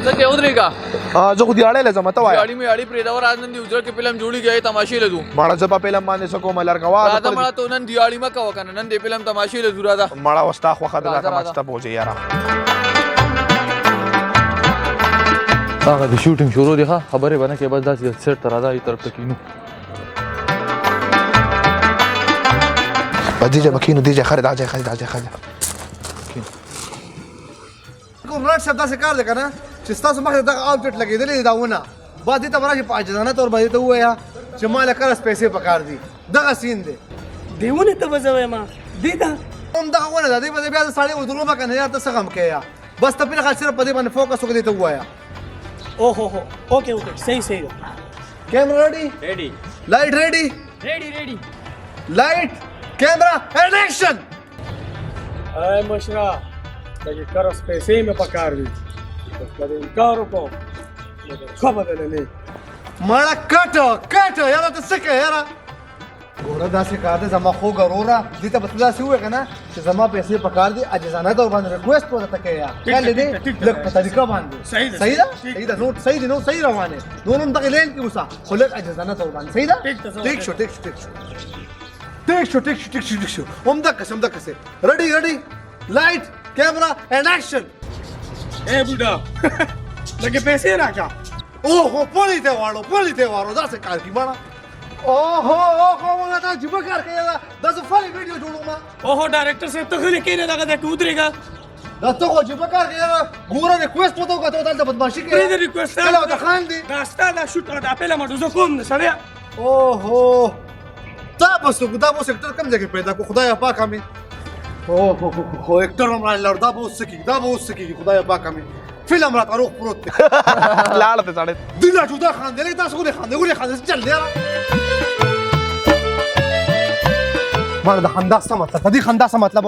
زه ودرېږه زه خو دیاړی لځم ته وایه دیاړي میاړي پرېږده ور نن دې حجره کې فلم جوړېږي تماشې له ځو مړه زه په فلم باندې څه کوم لرګوا راځه مړه ته نن دیاړي مه کوه که نه نن دې فلم تماشې له ځو راځه مړه وستا خوښه ده دا ماچته بوځي یاره هغه د شوټینګ شروع دی ښه خبرې به نه کوې بس داسې سیټ ته راځه ای طرف ته کینو بس دې ځای به کینو دې ځای ښه دی دا ځای ښه دی دا ځای ښه دی ګمرک صاحب داسې کار دی که نه چې ستاسو مخې ته دغه آوټفټ لګېدلی دی دا ونه بعد دې ته به راشي په عاجزانه طور باندې ته ووایه چې ما له کله پیسې پکار دي دغه سین دی دې ونې ته به زه وایم دې ته همدغه ونه ده دې به بیا د سړی ودرومه که نه یا ته څه غم کوې بس ته فلحال صرف په دې باندې فوکس وکړه دې ته ووایه اوه اوکې صحیح صحیح ده کیمرا ریډي ریډي لایټ ریډي ریډي لایټ کیمرا اینڈ ایکشن اے مشرا دغه کرس پیسې مې پکار دي کله انکار وکړو خو بدل نه مړه کټ یاره ته څه کوې یاره ګوره داسې کار دی زما خوږ وروره دې ته به ته داسې ووایې که نه چې زما پیسې پکار دي عاجزانه طور باندې ریکویسټ ورته کوې خیال دې لږ په طریقه باندې صحیح ده نو صحیح دی نو صحیح روان یې نور هم دغې لین کې اوسه خو لږ عاجزانه طور باندې صحیح ده ټیک شو همدقسې ریډي لایټ کیمرا اینڈ ایکشن اے بوډا لکه پیسې راکا اوهو پولی ته واړو داسې کار کی باڼه اوهو مونږ ته جيبه کار کوي دا زه فلم ویډیو جوړوم اوهو ډایرکټر صاحب ته غلي کینې دغه د کودريګا دا ته خو جيبه کار کوي ګوره ریکویسټ وته وکړه ته بدمعشي کوي پرې ریکویسټ کله وته خان دي دا ستاسو شوټ دا په لمړو زه کوم نه سړیا اوهو دا به سکتر کم ځای کې پیدا کو خدای پاک امين اوهو اکټر عمران لړ دا به اوس کېږي خدای پاک امين فلم راته روغ پروت دی لاړه ته سړی دله جدا خاندلی تاسو ولې خاندې چل دی ماله د خندا څه مطلب د دې خندا څه مطلب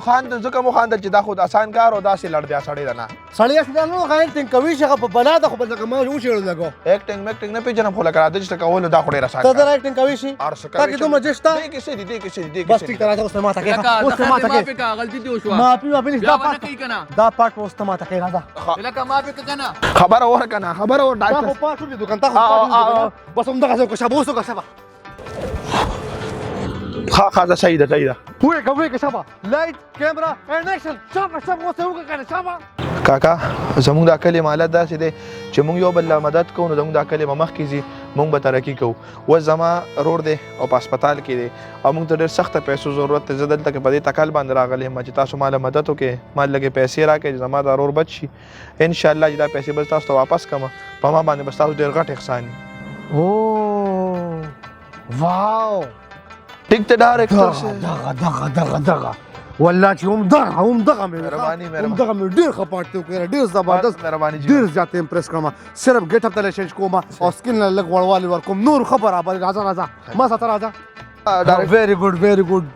خاندل ځکه مو خاندل چې دا خو اسان کار او داسې لړ بیا سړی ده نه سړی اسدا نو غاینټینګ کوي چې په بلا د خو بل ځکه ما وشیړل لګو ایکټینګ نه پیژنم خو لکه راځي چې کول دا خو ډېر اسان ته دا ایکټینګ کوي شي تاکي دومره جشتا دې کې څه دي بس ټیک راځه اوس ما ته کې غلطي دی وشو معافي بیا ونه کوي کنه دا پارت اوس ته ما ته کې راځه لکه معافي کنه خبر اور کنه خبر اور دا خو پاتو دي دکان ته بس هم دغه کو شابوسو کا شابه خا صحیح ده وې کا شابه لایټ کیمرا اینڈ ایکشن شابه اوس وګه کنه شابه کاکا زموږ د کلمه حالت داسې دی چې موږ یو بل مدد کوو نو زموږ د کلمه مخکې ځي موږ به ترقي کوو و زما رور دی او په هسپتال کې دی او موږ ته ډېر سخته پیسو ضرورت دی زه دلته کې په دې تکل باندې راغلی یم چې تاسو ماله مدد وکړئ ما لږې پیسې راکړئ چې زما دا رور بچ شي انشاءالله چې دا پیسې به تاسو ته واپس کړم په ما باندې به ستاسو ډېر غټ احسان وي واو ټیک ته ډایرکټر دغه والله چې هم دغه مهرباني ډېر ښه پارټ دی وکړی ډېر زبردست مهرباني ډېر زیات امپریس کړم صرف ګیټ اپ ته چینج کوم او سکین له لږ وړوالي ورکوم نور ښه برابر راځه ما سره راځه ویری ګوډ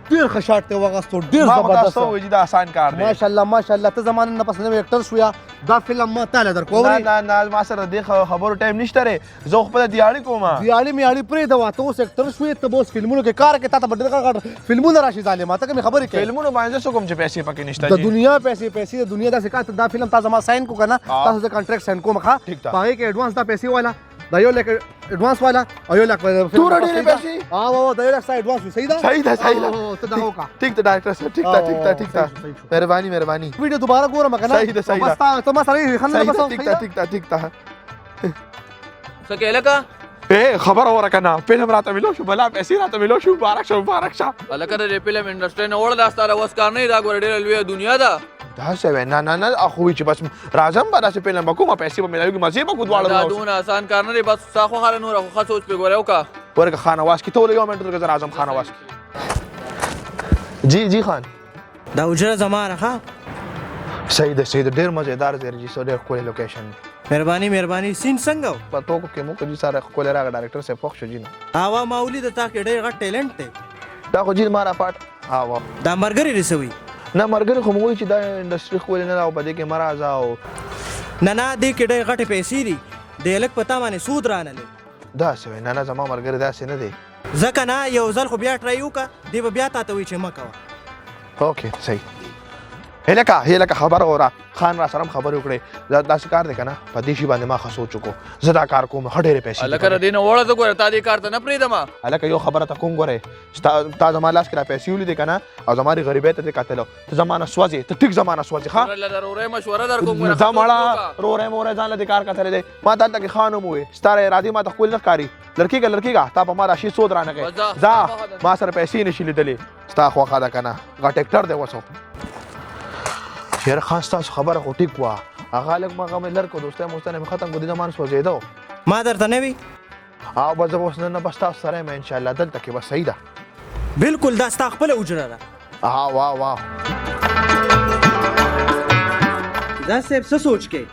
ډېر ښه شاټ دی واغستو ډېر زبردست دا آسان کار دی ماشاءالله ته زمانه نه پس نوې اکټر شو یا دا فلم ما تعالی درکو نه ما سره د خبرو ټایم نشته ری زه خپل دیاړي کوم دیاړي میاړي پرې دا ته اوس اکټر شوې ته اوس فلمونو کې کار کې تا ته ډېر فلمونه راشي ظالما ته کوم خبرې کوي فلمونو باندې څه کوم چې پیسې پکې نشته د دنیا پیسې د دنیا داسې کار دا فلم تاسو ما ساين کو کنه تاسو د کانټریکټ ساين کوم ښه پاره کې ایڈوانس دا پیسې والا دا یو لکه ایڈوانس والا او یو لکه تور ډېرې پیسې دا یو لکه ایڈوانس صحیح ده ته دا وکا ټیک ته ډاکټر صاحب ټیک ته مهرباني ویډیو دوباره ګورم کنه صحیح ده بس ته ما سره خنده بس ټیک ته څه کې لکه اے خبر اور کنه فلم راته ملو شو بلا پیسې راته ملو شو مبارک شه لکه د فلم انډستری نه وړ دا ستاره وس کار نه دا ګور ډېر لوی دنیا ده دا څه نه اخو چې بس راځم به داسې فلم وکوم پیسې به ملایږي مزه به کو دا دواړه دونه آسان کار نه دی بس ساخو حال نور خو سوچ په ګورې وکا ورګه خانواس کی ته یو منټ درګه راځم خانواس جی خان دا وجره زمانه ها صحیح ده ډېر مزیدار دی رجسټر ډېر کولی لوکیشن مهرباني سین څنګه په توګه کې مو کوي سره کولی راغ ډایرکټر صاحب خوښ شو جی نه هوا مولوی د تا کې ډېر غټ ټیلنټ دی دا خو جی مارا پات هوا دا مرګري رسوي نه مرګري خو موږ چې دا انډستری خو نه او په دې کې مرزه او نه دې کې ډېر غټ پیسې دي د الک پتا باندې سود رانه دا څه نه زما مرګري دا څه نه دی ځکه نه یو ځل خو بیا ټرای وکړه دی بیا تا ته وی چې ما کوه اوکې صحیح هلکه خبر اوره خان را سره خبرې وکړې دا کار دی کنه په دې شی باندې ما خسوچ کو زه دا کار کوم هډېرې پیسې لکه دینه وړه ته ګوره تا دې کار ته نه پریدم هلکه یو خبره ته کوم ګوره تا زما لاس کې را پیسې ولیدې کنه او زماري غریبۍ ته دې کتلو ته زمانه سوځې ته ټیک زمانه سوځې ښه ضروري مشوره در کوم ګوره دا مړه رورې مورې ځان له دې کار کتلې دی ما دلته کې خانم وې ستاره ارادي ما ته خپل نه ښکاري لړکېږه تا په ما راشي سود رانه کوي ځه ما سره پیسې نشي لیدلې ستا خوښه ده کنه غټ ټیکټر دی وسو شیر خان ستاسو خبره خو ټیک وه هغه لږ مغه مې لر کړو دوستی موستی نه مې ختم کړو دې زمان سوځېده ما درته نه وي او بس زه اوس نن بس تاسو سره یم انشاءالله دلته کې بس صحیح ده بالکل دا ستا خپله اجره ده واه دا صاحب څه سوچ کې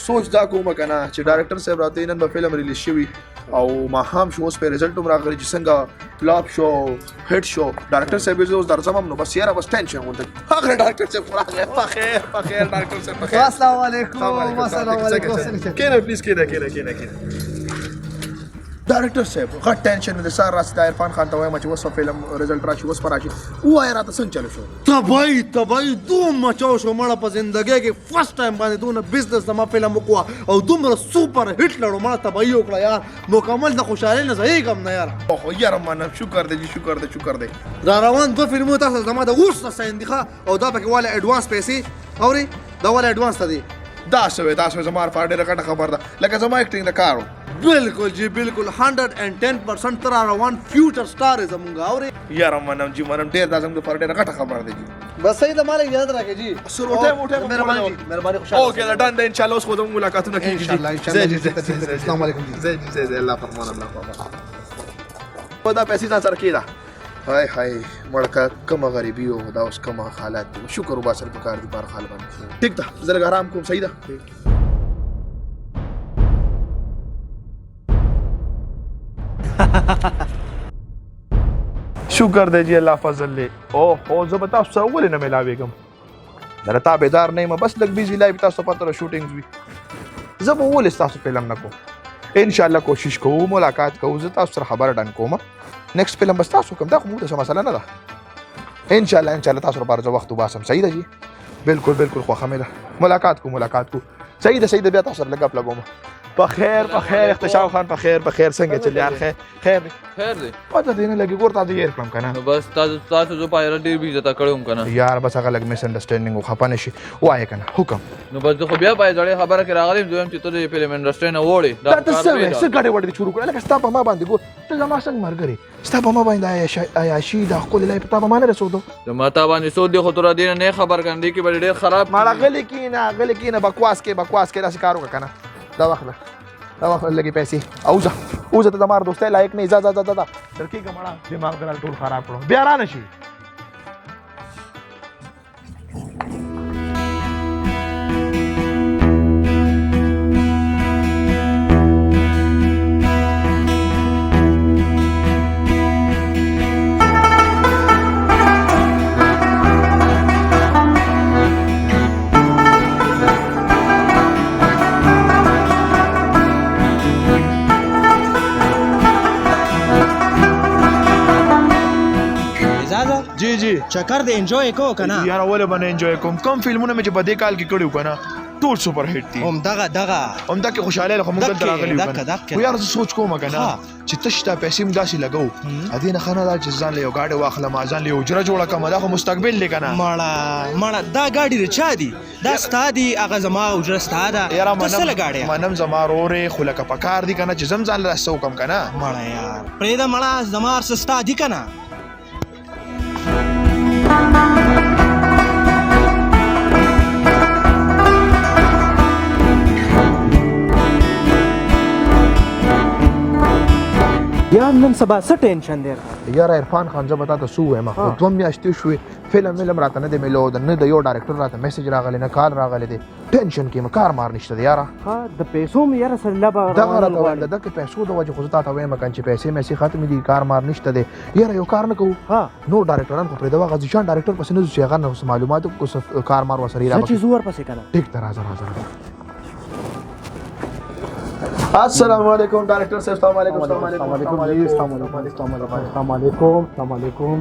سوچ دا کومه کنه چې ډایرکټر صاحب راته نن به فلم ریلیز شوی او ماښام شو اوس په رزلټ هم راغلی چې څنګه فلاپ شو هټ شو ډایرکټر صاحب یې اوس درځم نو بس یاره بس ټینشن غونډه هغه ډایرکټر صاحب راغلی په خیر ډایرکټر صاحب په خیر السلام علیکم کینه پلیز کینه ډایرکټر صاحب غټ ټینشن مې د سار راسته عرفان خان ته وایم چې اوس فلم رزلټ راشي اوس پر راشي وایي راته څنګه چلو شو تباہی دوم مچاو شو مړه په زندګۍ کې فرست ټایم باندې دونه بزنس زما فلم وکړه او دومره سوپر هټ لړو مړه تباہی وکړه یار مکمل د خوشحالۍ نه ځایږم نه یار خو یاره منم شکر دی را روان دوه فلمونه تاسو زما د اوس نه سیندخه او دا پکې والا اډوانس پیسې اوري دا والا اډوانس ته دی دا شوی زما لپاره ډېره ګټه خبر ده لکه زما ایکټینګ د کار و بالکل جی بالکل 110% تر روان فیوچر سٹار زمونږ اوري یاره منم ډېر دا زموږ لپاره ډېره ګټه خبر ده جی بس صحیح د مالک یاد راکې جی موټه مهرباني خوشاله اوکې دا ډن ده انشاءالله اوس خو زموږ ملاقاتونه کېږي ان شاء الله السلام علیکم جی زه الله فرمان الله دا پیسې ځان سره کېده هاي مړکه کومه غریبي او دا اوس کومه حالات دي شکر وباسل پکار دي بار حال باندې ټیک ده زه لږ آرام کوم صحیح ده شکر دی جی الله فضل له او زه به تاسو سره ولې نه ملاوېږم در تا بیدار نه یم بس لږ بیزي لایف تاسو پته شوټینګز وي زه به ولې ستاسو فلم نه کوم انشاءالله کوشش کوو ملاقات کوو زه تاسو سره خبره ډن کوم نیکسٹ فلم بس تاسو کوم دا خو موږ ته څه مسله نه ده انشاءالله تاسو لپاره زه وخت وباسم صحیح ده جی بالکل خوښه مې ده ملاقات کو صحیح ده بیا تاسو سره لږ اپ لګوم په خیر اختشام خان په خیر څنګه چل یار خیر دی پته دی نه لګي ګور تاسو یې کړم کنه نو بس تاسو جو پایره ډیر بي عزت کړم کنه یار بس هغه لګ میس انډرستانډینګ خپانه شي وای کنه حکم نو بس خو بیا پای ځړې خبره کې راغلم دویم چې ته د فلم انډستری نه وړې دا څه غړې وړې شروع کړل لکه ستا په ما باندې ګور ته زما څنګه مرګري ستا په ما باندې عیاشي دا خپل لای په تا په ما نه رسودو زما تا باندې سود دی خو تر دې نه خبر کاندې کې ډېر خراب ماړه غلې کینه بکواس کې داسې کار وکړه کنه دا وخت لګي پیسې اوزه ته زما دوستای لایق نه ځه ترکیګه مړه دماغ درال ټول خراب کړو بیا را نشي جی چکر دې انجوای کو کنه یار ولې باندې انجوای کوم کم فلمونه مې چې په دې کال کې کړیو کنه ټول سپر هټ دي هم دغه خوشاله له موږ دلته راغلیو کنه خو یار زه سوچ کوم کنه چې تشته پیسې مې داسې لګاو ادي نه خنه دا چې ځان له یو گاډي واخلم ځان له اجره جوړه کوم دا خو مستقبل دی کنه ماړه دا گاډي رچا دي دا ستا دي هغه زما اجره ستا ده څه لګاډي منم زما رورې خو لکه پکار دي کنه چې ځان له رسو کم کنه ماړه یار پرې دا ماړه زما سستا دي کنه یا نن سبا څه ټینشن دی یار عرفان خان زه به تا ته څه ووایم خو دوه میاشتې شوې فلم راته نه دی میلو نه د یو ډایرکټر راته میسج راغلی نه کال راغلی دی ټینشن کې کار مار نشته دی یاره د پیسو مې یاره سره به دغه راته وایم د دغه پیسو د وجې خو زه تا ته وایم کنه چې پیسې ختمې دي کار مار نشته دی یاره یو کار نه کوو نور ډایرکټران خو پرېږده هغه ځیشان ډایرکټر پسې نه ځو چې هغه نه معلوماتو کار مار ورسره چې زه ورپسې کنه ټیک ده راځه السلام علیکم ډایرکټر صاحب السلام علیکم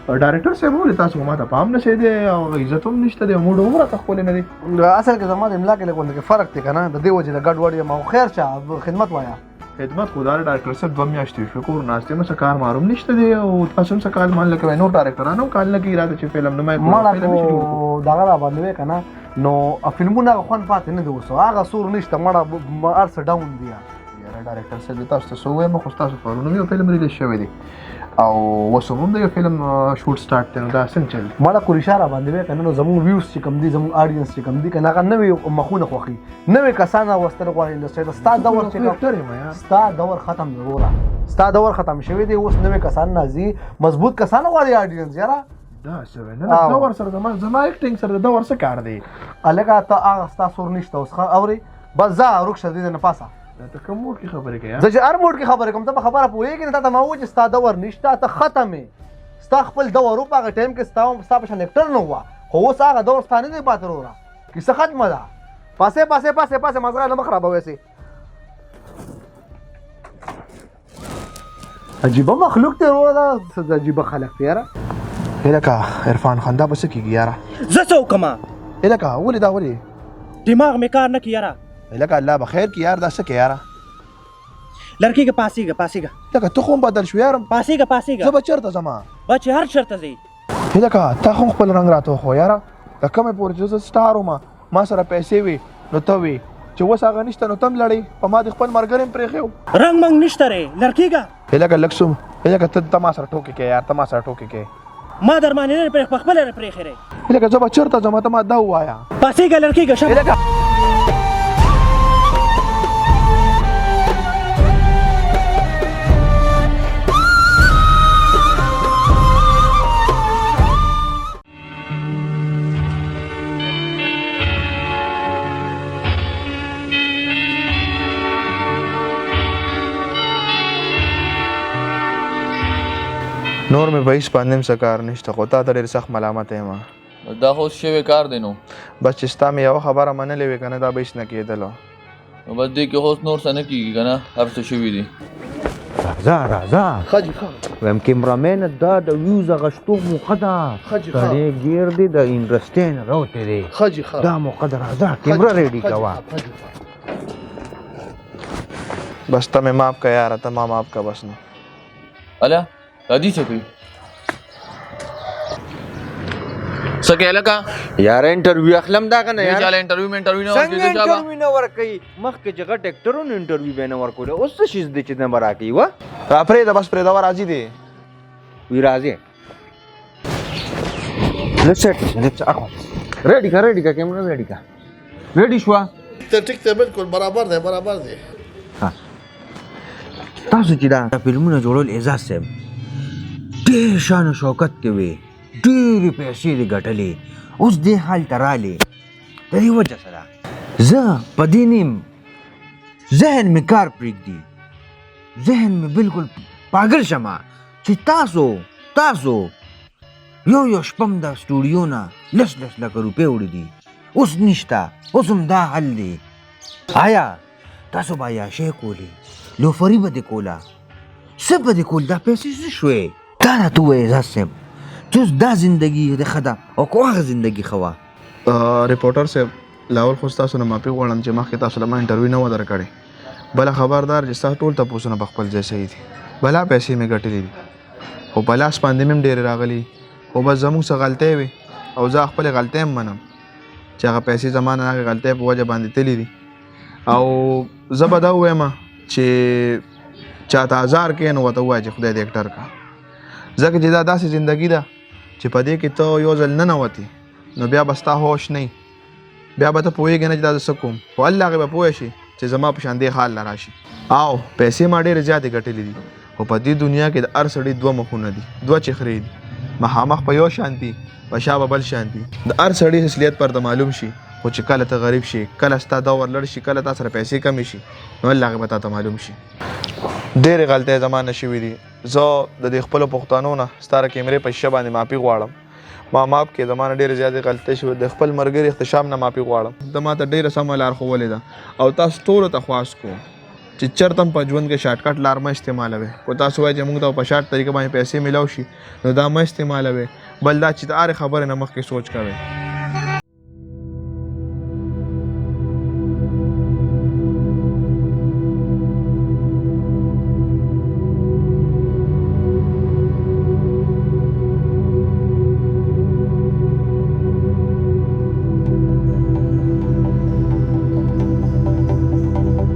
ډایرکټر صاحب ولې تاسو ما ته پام نشئ دی او عزت هم نشته دی موډ هم راته ښکلی نه دی اصل کې زما د املا کې لږ غونډه کې فرق دی که نه د دې وجې د ګډوډ یم او خیر شه خدمت وایه خدمت خو دا ډایرکټر صاحب 2 میاشتې شو کور ناست یم څه کار معلوم نشته دی او تاسو هم څه کال مان لکه نور ډایرکټران هم کال نه کوي راته چې فلم نه مړه خو دغه را باندې وی که نه نو فلمونه هغه خوند پاتې نه دی اوس هغه سور نشته مړه هر څه ډاون دی یاره ډایرکټر صاحب تاسو ته څه ووایم خو ستاسو پرون یو فلم ریلیز شوی دی او اوس هم د یو فلم شوټ سټارټ دی نو دا څنګه چل مړه کوریشا را باندې وی که نه نو زموږ ویوز چې کوم دي زموږ آډینس چې کوم دي که نه هغه نوې مخونه خوښي نوې کسان راوستل غواړي انډسټرۍ ته ستا دور چې ستا دور ختم دی وروره ستا دور ختم شوی دی اوس نوې کسان راځي مضبوط کسان غواړي آډینس یاره دا څه نه دور سره زما اکټینګ سره د دور څه کار دی هلکه ته هغه ستا سور نشته اوس اورې بس ځه روک شه دې نه پاسه ته کوم موډ کې خبرې کوې زه چې هر موډ کې خبرې کوم ته به خبره پوهېږې نه تا ته ما وویل چې ستا دور نشته ته ختم یې ستا خپل دور و په هغه ټایم کې ستا په شان اکټر نه وه خو اوس هغه دور ستا نه دی پاتې وروره کیسه ختمه ده پاسې مزغه نه مه خرابوئ سې عجیبه مخلوق دی وروره دا څه عجیبه خلک دی یاره هلکه عرفان خان دا به څه کېږي یاره زه څه وکړمه هلکه ولې دا ولې دماغ مې کار نه کوي یاره هلکه الله به خیر کړي یار دا څه کې یاره لړکېږه پاسېږه لکه ته خو هم بدل شو یارم پاسېږه زه به چېرته ځم با چې هر چېرته ځئ هلکه تا هم خپل رنګ راته وښو یاره د کومې پورې چې زه سټار وم ما سره پیسې وي نو ته وي چې اوس هغه نشته نو ته هم لړئ په ما د خپل ملګري هم پرېښی و رنګ منګ نشته ری لړکېږه هلکه لږ سوم هلکه ته ما سره ټوکې کوې یار ته ما سره ټوکې کوې ما در باندې نه پرې خپله نه پرېښی ری هلکه زه به چېرته ځم ته ما دا ووایه پاسېږه لړکېږه شه نور مې په هېڅ باندې هم څه کار نشته خو تا ته ډېر سخت ملامت یم دا خو شوی کار دی نو بس چې ستا مې یوه خبره منلې وې که نه دا به هېڅ نه کېدله نو بس دې کې اوس نور څه نه کېږي که نه هر څه شوي دي راځه ویم کیمرامین دا د ویوز غشتو موقع ده سړی ګیر دی د انډسټرۍ نه راوتی دی دا موقع ده راځه کیمره ریډي کوه بس ته مې معاف که یاره ته ما معاف که بس نو الیا دادی څه کوي څه کوي هلکه یاره انټرویو اخلم دا که نه دې چاله انټرویو نه ورکوي څنګه انټرویو نه ورکوي مخکې چې غټ اکټرونو انټرویو به نه ورکولی اوس څه شیز دی چې نه به راکوي وه را پرېږده بس پرېږده راځي دی وی راځې ریډي که کیمره ریډي که ریډي شوه ټیک ته بالکل برابر دی تاسو چې دا فلمونه جوړول اعزاز صاحب ډېر شان و شوکت کې وې ډېرې پیسې دې ګټلې اوس دې حال ته رالې د دې وجه سره زه په دې نیم ذهن مې کار پرېږدي ذهن مې بالکل پاگل شمه چې تاسو یو شپم د سټوډیو نه لس لکه روپۍ وړي دي اوس نشته اوس هم دا حل دی آیا تاسو به عیاشۍ کولې لوفري به دې کوله څه به دې کول دا پیسې څه شوې دا راته ووایه اعزاز صاحب چې اوس دا زندګي دې ښه ده او که هغه زندګي ښه وه ریپورټر صاحب لاول خو ستاسو نه معافي غواړم چې مخکې تاسو له ما انټرویو نه و درکړې بله خبردار چې ستا ټول تپوسونه په خپل ځای صحیح دي بلا پیسې مې ګټلې دي خو په لاس باندې مې هم ډېرې راغلي خو بس زموږ څه غلطۍ وې او زه خپلې غلطۍ هم منم چې هغه پیسې زما نه هغې غلطۍ په وجه باندې تللي دي او زه به دا ووایم چې چاته ازار کوې نو ورته ووایه چې خدای دې اکټر کا ځکه چې دا داسې زندګي ده چې په دې کې ته یو ځل ننوتې نو بیا به ستا هوش نه بیا به ته پوهېږې نه چې دا زه څه کوم خو الله هغې به پوه شي چې زما په شان دې حال نه راشي او پیسې ما ډېرې زیاتې ګټلې دي خو په دې دنیا کې د هر سړي دوه مخونه دي دوه چخرې دي مخامخ په یو شان دي په شا به بل شان دي د هر سړي اصلیت پر د معلوم شي خو چې کله ته غریب شي کله ستا دور لړ شي کله تا سره پیسې کمې شي نو الله هغې به تا ته معلوم شي ډېرې غلطۍ زما نه شوي دي زه د دې خپلو پښتنو نه ستا د کیمرې په شیشه باندې معافي غواړم ما معاف کړې زما نه ډېرې زیاتې غلطۍ شوې د خپل ملګري اختشام نه معافي غواړم د ما ته ډېره سمه لار ښوولې ده او تاسو ټولو ته خواست کوم چې چرته هم په ژوند کې شارټکټ لار مه استعمالوئ خو تاسو وایئ چې موږ ته په شارټ طریقه باندې پیسې میلاو شي نو دا مه استعمالوئ بل دا چې د هرې خبرې نه مخکې سوچ کوئ